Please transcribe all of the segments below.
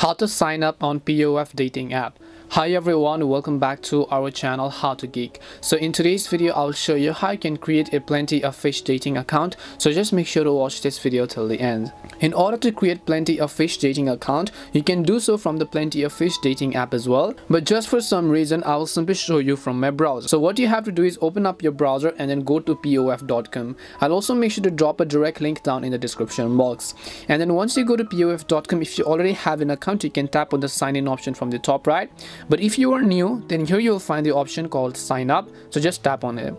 How to sign up on PoF dating app. Hi everyone, welcome back to our channel How to Geek. So in today's video I'll show you how you can create a plenty of fish dating account, so just make sure to watch this video till the end. In order to create plenty of fish dating account, you can do so from the plenty of fish dating app as well, but just for some reason I will simply show you from my browser. So what you have to do is open up your browser and then go to pof.com. I'll also make sure to drop a direct link down in the description box. And then once you go to pof.com, if you already have an account, you can tap on the sign in option from the top right. But if you are new, then here you'll find the option called sign up, so just tap on it.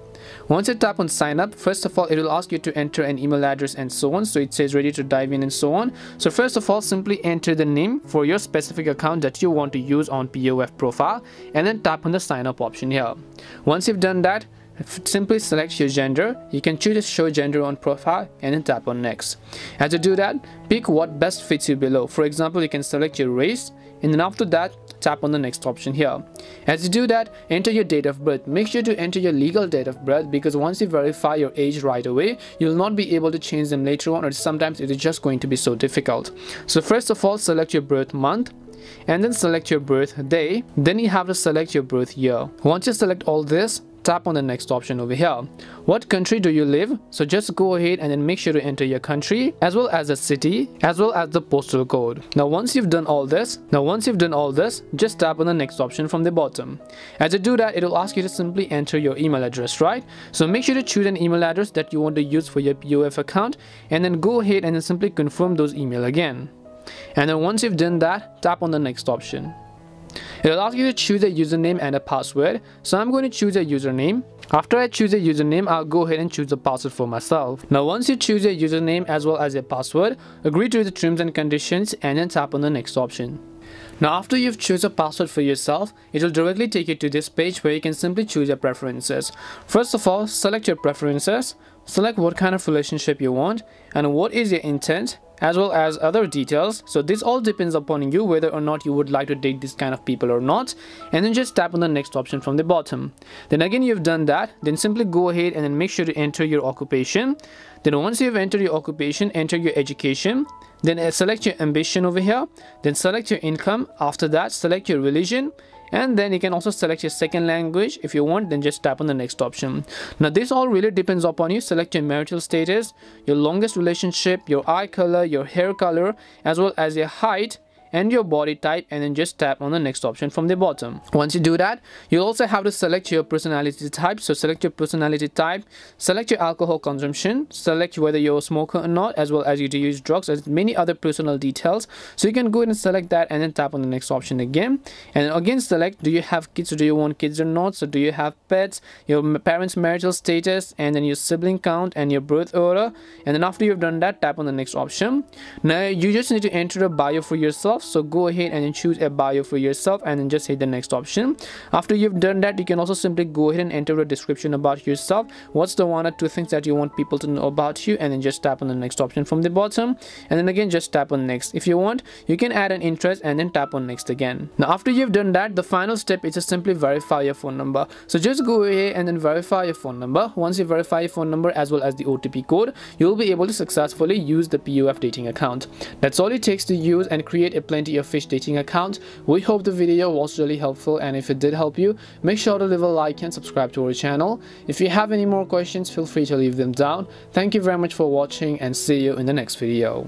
Once you tap on sign up, first of all it will ask you to enter an email address and so on, so it says ready to dive in and so on. So first of all, simply enter the name for your specific account that you want to use on PoF profile and then tap on the sign up option here. Once you've done that, simply select your gender. You can choose to show gender on profile and then tap on next. As you do that, pick what best fits you below. For example, you can select your race and then after that tap on the next option here. As you do that, enter your date of birth. Make sure to enter your legal date of birth, because once you verify your age right away, you'll not be able to change them later on, or sometimes it is just going to be so difficult. So first of all, select your birth month and then select your birthday. Then you have to select your birth year. Once you select all this, tap on the next option over here. What country do you live? So just go ahead and then make sure to enter your country as well as the city as well as the postal code. Now once you've done all this, just tap on the next option from the bottom. As you do that, it will ask you to simply enter your email address, right? So make sure to choose an email address that you want to use for your PoF account and then go ahead and then simply confirm those email again. And then once you've done that, tap on the next option. It will ask you to choose a username and a password. So I'm going to choose a username. After I choose a username, I'll go ahead and choose a password for myself. Now once you choose a username as well as a password, agree to the terms and conditions and then tap on the next option. Now after you've chosen a password for yourself, it will directly take you to this page where you can simply choose your preferences. First of all, select your preferences, select what kind of relationship you want and what is your intent, as well as other details. So this all depends upon you whether or not you would like to date this kind of people or not, and then just tap on the next option from the bottom. Then again you've done that, then simply go ahead and then make sure to enter your occupation. Then once you've entered your occupation, enter your education, then select your ambition over here, then select your income. After that, select your religion, and then you can also select your second language if you want, then just tap on the next option. Now this all really depends upon you. Select your marital status, your longest relationship, your eye color, your hair color, as well as your height and your body type, and then just tap on the next option from the bottom. Once you do that, you'll also have to select your personality type. So select your personality type, select your alcohol consumption, select whether you're a smoker or not, as well as you do use drugs, as many other personal details. So you can go ahead and select that and then tap on the next option again, and then again select do you have kids or do you want kids or not. So do you have pets, your parents' marital status, and then your sibling count and your birth order. And then after you've done that, tap on the next option. Now you just need to enter a bio for yourself. So go ahead and then choose a bio for yourself and then just hit the next option. After you've done that, you can also simply go ahead and enter a description about yourself. What's the one or two things that you want people to know about you, and then just tap on the next option from the bottom, and then again just tap on next. If you want, you can add an interest and then tap on next again. Now after you've done that, the final step is to simply verify your phone number. So just go ahead and then verify your phone number. Once you verify your phone number as well as the OTP code, you'll be able to successfully use the PoF dating account. That's all it takes to use and create a plenty of fish dating account. We hope the video was really helpful, and if it did help you, make sure to leave a like and subscribe to our channel. If you have any more questions, feel free to leave them down. Thank you very much for watching and see you in the next video.